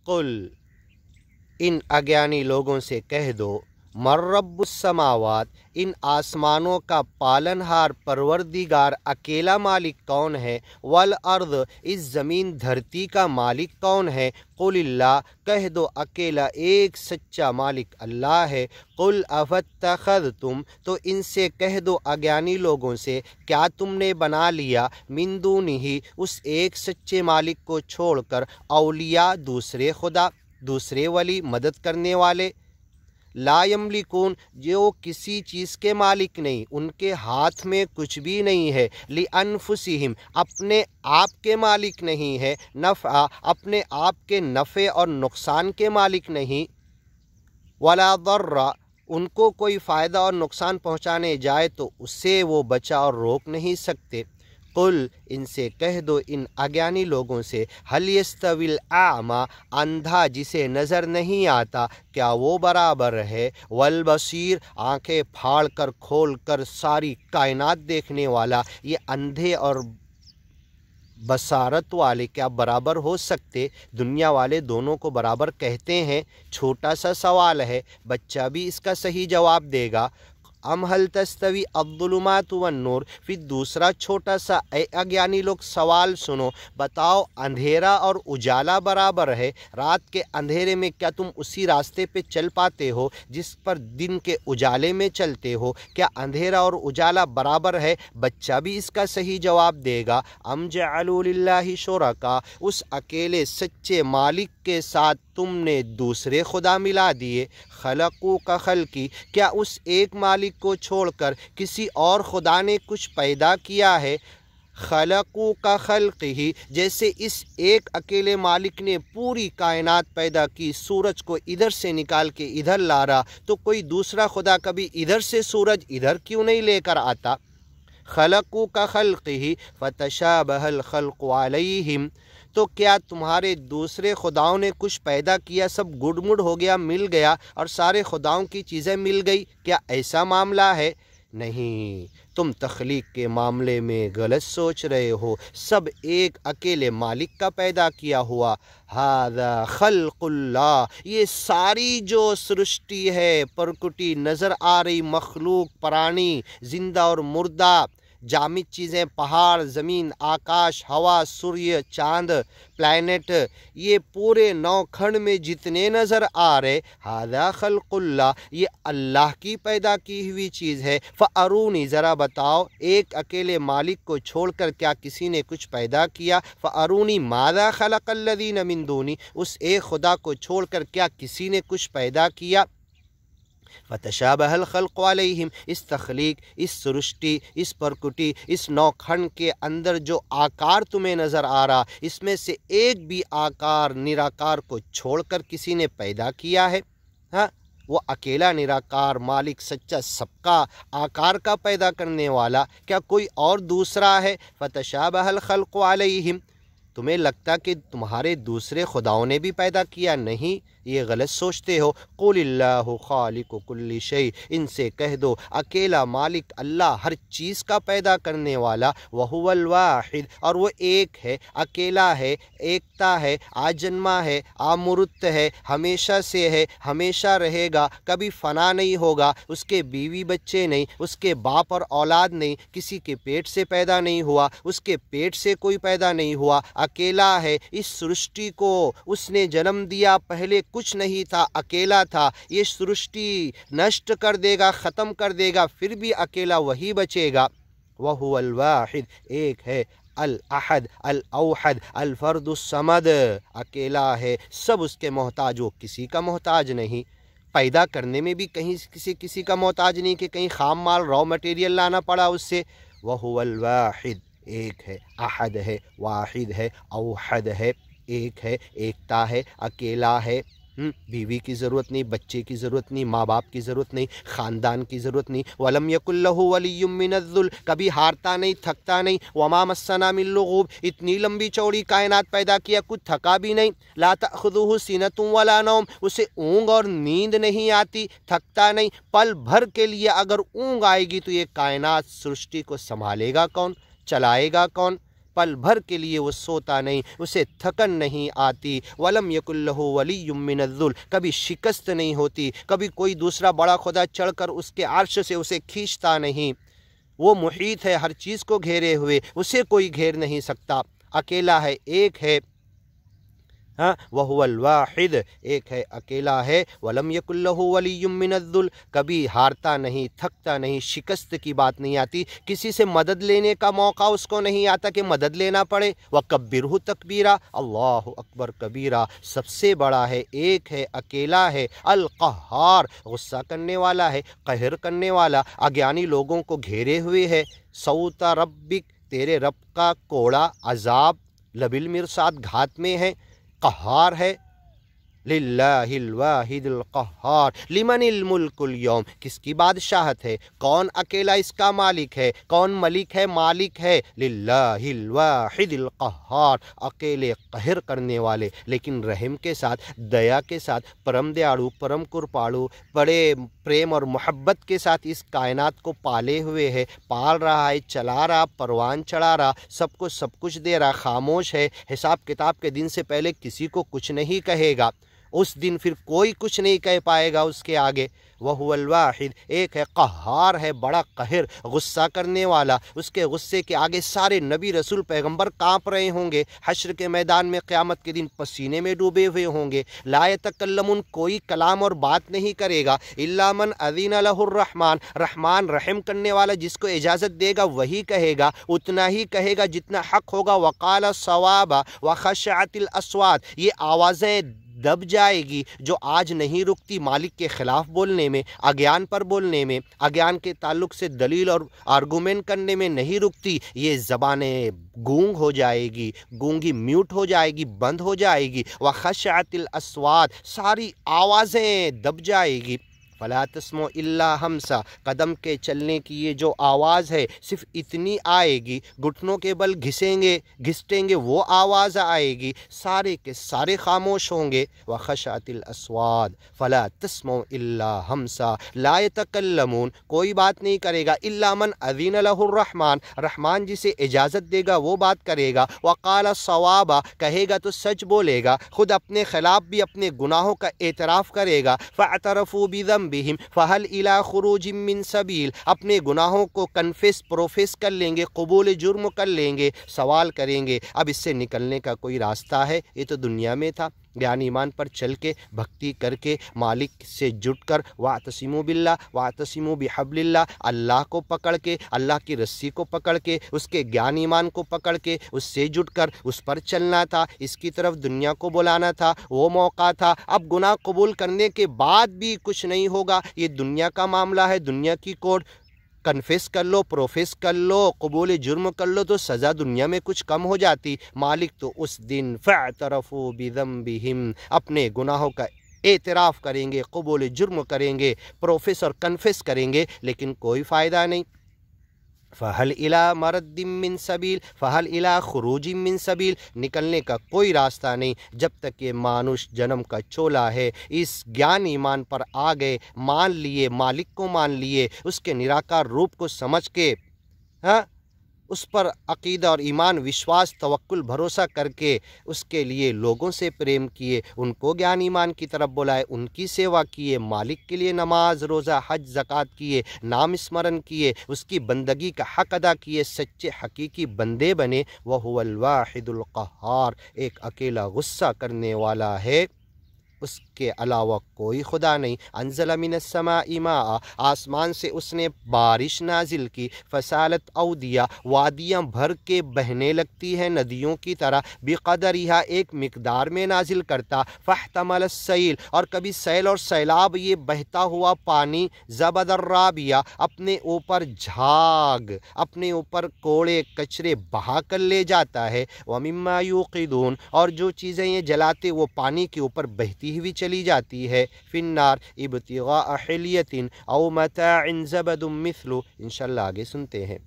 कुल इन अज्ञानी लोगों से कह दो, मर रब्बुस समावात, इन आसमानों का पालनहार परवरदिगार अकेला मालिक कौन है, वल अर्द, इस ज़मीन धरती का मालिक कौन है, कुलिल्लाह, कह दो अकेला एक सच्चा मालिक अल्लाह है। कुल अफत्तखज़्तुम, तो इनसे कह दो अज्ञानी लोगों से, क्या तुमने बना लिया, मिन दूनिही, उस एक सच्चे मालिक को छोड़कर, औलिया, दूसरे खुदा, दूसरे वली, मदद करने वाले, ला यमलिकून, जो किसी चीज़ के मालिक नहीं, उनके हाथ में कुछ भी नहीं है, लि अनफुसिहिम, अपने आप के मालिक नहीं है, नफ़ा, अपने आप के नफ़े और नुकसान के मालिक नहीं, वला दर्रा, उनको कोई फ़ायदा और नुकसान पहुँचाने जाए तो उससे वो बचा और रोक नहीं सकते। कुल, इनसे कह दो इन अज्ञानी लोगों से, हल यस्तविल आमा, अंधा जिसे नज़र नहीं आता, क्या वो बराबर है, वल बसीर, आँखें फाड़ कर खोल कर सारी कायनात देखने वाला, ये अंधे और बसारत वाले क्या बराबर हो सकते। दुनिया वाले दोनों को बराबर कहते हैं। छोटा सा सवाल है, बच्चा भी इसका सही जवाब देगा। अम हल तस्तवी अब्दुलुमात वन नूर, फिर दूसरा छोटा सा, ए अज्ञानी लोग सवाल सुनो, बताओ अंधेरा और उजाला बराबर है, रात के अंधेरे में क्या तुम उसी रास्ते पे चल पाते हो जिस पर दिन के उजाले में चलते हो, क्या अंधेरा और उजाला बराबर है। बच्चा भी इसका सही जवाब देगा। अम जअलू लिल्लाहि शुरका, उस अकेले सच्चे मालिक के साथ तुमने दूसरे खुदा मिला दिए, खलक़ू का खल्की, क्या उस एक मालिक को छोड़कर किसी और खुदा ने कुछ पैदा किया है, खलक़ू का खल्क़ी, जैसे इस एक अकेले मालिक ने पूरी कायनात पैदा की, सूरज को इधर से निकाल के इधर ला रहा, तो कोई दूसरा खुदा कभी इधर से सूरज इधर क्यों नहीं लेकर आता। खलक़ू का खल्क़ी फतशाबहल खल्क़ु अलैहिम, तो क्या तुम्हारे दूसरे खुदाओं ने कुछ पैदा किया, सब गुड़मुड़ हो गया, मिल गया और सारे खुदाओं की चीज़ें मिल गई, क्या ऐसा मामला है। नहीं, तुम तख्लीक के मामले में गलत सोच रहे हो। सब एक अकेले मालिक का पैदा किया हुआ। हाज़ा खल्क़ुल्लाह, ये सारी जो सृष्टि है, प्रकृति नज़र आ रही, मखलूक, प्राणी, जिंदा और मुर्दा, जामिद चीज़ें, पहाड़, ज़मीन, आकाश, हवा, सूर्य, चाँद, प्लैनेट, ये पूरे नौखंड में जितने नज़र आ रहे, हाज़ा खल्क़ुल्लाह, ये अल्लाह की पैदा की हुई चीज़ है। फ़अरूनी, ज़रा बताओ, एक अकेले मालिक को छोड़कर क्या किसी ने कुछ पैदा किया। फ़अरूनी माज़ा खलक़ल्लज़ीन मिन दूनी, उस एक खुदा को छोड़कर क्या किसी ने कुछ पैदा किया। फतशाबहल खल्क़ु अलैहिम, इस तख्लीक, इस सृष्टि, इस प्रकृति, इस नौखंड के अंदर जो आकार तुम्हें नज़र आ रहा, इसमें से एक भी आकार निराकार को छोड़कर किसी ने पैदा किया है। हाँ, वो अकेला निराकार मालिक सच्चा, सबका आकार का पैदा करने वाला, क्या कोई और दूसरा है। फतशाबहल खल्क़ु अलैहिम, तुम्हें लगता कि तुम्हारे दूसरे खुदाओं ने भी पैदा किया, नहीं, ये गलत सोचते हो। कुलिल्लाहु खालिकु कुल्ली शै, इनसे कह दो अकेला मालिक अल्लाह हर चीज़ का पैदा करने वाला, वहुवल वाहिद, और वो एक है, अकेला है, एकता है, आजन्मा है, आमुरुत है, हमेशा से है, हमेशा रहेगा, कभी फ़ना नहीं होगा, उसके बीवी बच्चे नहीं, उसके बाप और औलाद नहीं, किसी के पेट से पैदा नहीं हुआ, उसके पेट से कोई पैदा नहीं हुआ, अकेला है। इस सृष्टि को उसने जन्म दिया, पहले कुछ नहीं था, अकेला था। ये सृष्टि नष्ट कर देगा, ख़त्म कर देगा, फिर भी अकेला वही बचेगा। वहुवल वाहिद, एक है, अल अहद, अल औहद, अल फर्दुस समद, अकेला है, सब उसके मोहताज, वो किसी का मोहताज नहीं। पैदा करने में भी कहीं किसी का मोहताज नहीं कि कहीं खाम माल, रॉ मटेरियल लाना पड़ा उससे। वहुवल वाहिद, एक है, अहद है, वाहिद है, औहद है, एक है, एकता है, अकेला है। बीवी की ज़रूरत नहीं, बच्चे की ज़रूरत नहीं, माँ बाप की ज़रूरत नहीं, ख़ानदान की ज़रूरत नहीं। वलम यकुल्लहु वलिय्युम मिनज़्ज़ुल, कभी हारता नहीं, थकता नहीं। वमा मस्सना मिन लुग़ूब, इतनी लंबी चौड़ी कायनात पैदा किया, कुछ थका भी नहीं। ला तअख़ुज़ुहु सिनतुन वला नौम, उसे ऊँग और नींद नहीं आती, थकता नहीं। पल भर के लिए अगर ऊँग आएगी तो ये कायनात सृष्टि को संभालेगा कौन, चलाएगा कौन। पल भर के लिए वो सोता नहीं, उसे थकन नहीं आती। वलम यकुल्लहु वलिय्युम मिनज़्ज़ुल, कभी शिकस्त नहीं होती, कभी कोई दूसरा बड़ा खुदा चढ़कर उसके अर्श से उसे खींचता नहीं। वो मुहीत है हर चीज़ को घेरे हुए, उसे कोई घेर नहीं सकता। अकेला है, एक है, हाँ, वहुवल वाहिद, एक है, अकेला है। वलम यकुल्लहु वलिय्युम मिनज़्ज़ुल, कभी हारता नहीं, थकता नहीं, शिकस्त की बात नहीं आती, किसी से मदद लेने का मौका उसको नहीं आता कि मदद लेना पड़े। वकब्बिरहु तकबीरा, अल्लाहु अकबर कबीरा, सबसे बड़ा है, एक है, अकेला है। अल क़ह्हार, गुस्सा करने वाला है, कहर करने वाला, अज्ञानी लोगों को घेरे हुए है। सौता रब्बिक, तेरे रब का कोड़ा अजाब लबिल मिरसाद, घात में है, क़हार है। लिल्लाहिल वाहिदिल क़हार, लिमनिल मुल्कुल यौम, किसकी बादशाहत है, कौन अकेला इसका मालिक है, कौन मलिक है, मालिक है। लिल्लाहिल वाहिदिल क़हार, अकेले कहर करने वाले, लेकिन रहम के साथ, दया के साथ, परम दयालु, परम कृपालु, बड़े प्रेम और मोहब्बत के साथ इस कायनात को पाले हुए है, पाल रहा है, चला रहा, परवान चढ़ा रहा, सबको सब कुछ दे रहा, खामोश है। हिसाब किताब के दिन से पहले किसी को कुछ नहीं कहेगा, उस दिन फिर कोई कुछ नहीं कह पाएगा उसके आगे। वहुवल वाहिद, एक है, क़हार है, बड़ा कहर, गुस्सा करने वाला। उसके गुस्से के आगे सारे नबी रसूल पैगंबर कांप रहे होंगे, हश्र के मैदान में क़यामत के दिन पसीने में डूबे हुए होंगे। ला यतकल्लमुन, कोई कलाम और बात नहीं करेगा। इल्ला मन अज़ीन लहुर रहमान, रहमान रहम करने वाला जिसको इजाज़त देगा वही कहेगा, उतना ही कहेगा जितना हक़ होगा। वक़ाल सवाबा व खशअतिल अस्वात, ये आवाज़ें दब जाएगी जो आज नहीं रुकती मालिक के ख़िलाफ़ बोलने में, अज्ञान पर बोलने में, अज्ञान के ताल्लुक़ से दलील और आर्गूमेंट करने में नहीं रुकती। ये ज़बानें गूंग हो जाएगी, गूंगी म्यूट हो जाएगी, बंद हो जाएगी। व खशअतिल अस्वात, सारी आवाज़ें दब जाएगी। फला तस्मो इल्ला हमसा, कदम के चलने की ये जो आवाज़ है सिर्फ इतनी आएगी, घुटनों के बल घिसेंगे वो आवाज़ आएगी, सारे के सारे खामोश होंगे। व खशातिल अस्वाद फला तस्मो इल्ला हमसा, ला यतकल्लमून, कोई बात नहीं करेगा। इल्ला मन अज़ीन लहुर रहमान, रहमान जिसे इजाज़त देगा वो बात करेगा। वक़ाल सवाबा, कहेगा तो सच बोलेगा, खुद अपने ख़िलाफ़ भी अपने गुनाहों का एतराफ़ करेगा। फ़अतरफ़ू बिज़म बिहिम फ़हल इला खुरूजिम मिन सबील, अपने गुनाहों को कन्फेस प्रोफेस कर लेंगे, कबूल जुर्म कर लेंगे, सवाल करेंगे अब इससे निकलने का कोई रास्ता है। ये तो दुनिया में था, ज्ञान ईमान पर चल के, भक्ति करके, मालिक से जुट कर, वातसिमु बिल्लाह वातसिमु बिहब्लिल्लाह, अल्लाह को पकड़ के, अल्लाह की रस्सी को पकड़ के, उसके ज्ञान ईमान को पकड़ के, उससे जुट कर उस पर चलना था, इसकी तरफ दुनिया को बुलाना था, वो मौका था। अब गुनाह कबूल करने के बाद भी कुछ नहीं होगा, ये दुनिया का मामला है, दुनिया की कोड। कन्फेस कर लो, प्रोफेस कर लो, कबूल जुर्म कर लो तो सज़ा दुनिया में कुछ कम हो जाती। मालिक तो उस दिन फ़अतरफ़ू बिज़म्बिहिम, अपने गुनाहों का एतराफ़ करेंगे, कबूल जुर्म करेंगे, प्रोफेस और कन्फेस करेंगे, लेकिन कोई फ़ायदा नहीं। फ़हल इला मरद्दिम मिन सबील, फ़हल इला खुरूजिम मिन सबील, निकलने का कोई रास्ता नहीं जब तक ये मानुष जन्म का चोला है। इस ज्ञान ईमान पर आ गए, मान लिए, मालिक को मान लिए, उसके निराकार रूप को समझ के, हाँ, उस पर अक़ीदा और ईमान, विश्वास, तवक्कुल, भरोसा करके उसके लिए लोगों से प्रेम किए, उनको ज्ञान ईमान की तरफ बुलाए, उनकी सेवा किए, मालिक के लिए नमाज, रोज़ा, हज, ज़कात किए, नाम स्मरण किए, उसकी बंदगी का हक़ अदा किए, सच्चे हकीकी बंदे बने। वहुवल वाहिदुल क़हार, एक अकेला गुस्सा करने वाला है, उसके अलावा कोई खुदा नहीं। अंज़ला मिनस समाई माआ, आसमान से उसने बारिश नाजिल की। फसालत औदिया, वादियाँ भर के बहने लगती हैं नदियों की तरह। बेक़दरिहा, एक मिक़दार में नाजिल करता। फ़हतमल सैल, और कभी सैल और सैलाब, ये बहता हुआ पानी, ज़बदर्राबिया, अपने ऊपर झाग, अपने ऊपर कोड़े कचरे बहा कर ले जाता है। व मिम्मा यूक़िदून, और जो चीज़ें ये जलाते वो पानी के ऊपर बहती हुई चली जाती है। फिन्नार इब्तिगा हिलियतिन औ मताइन ज़बदुम मिस्लु। इंशाअल्लाह आगे सुनते हैं।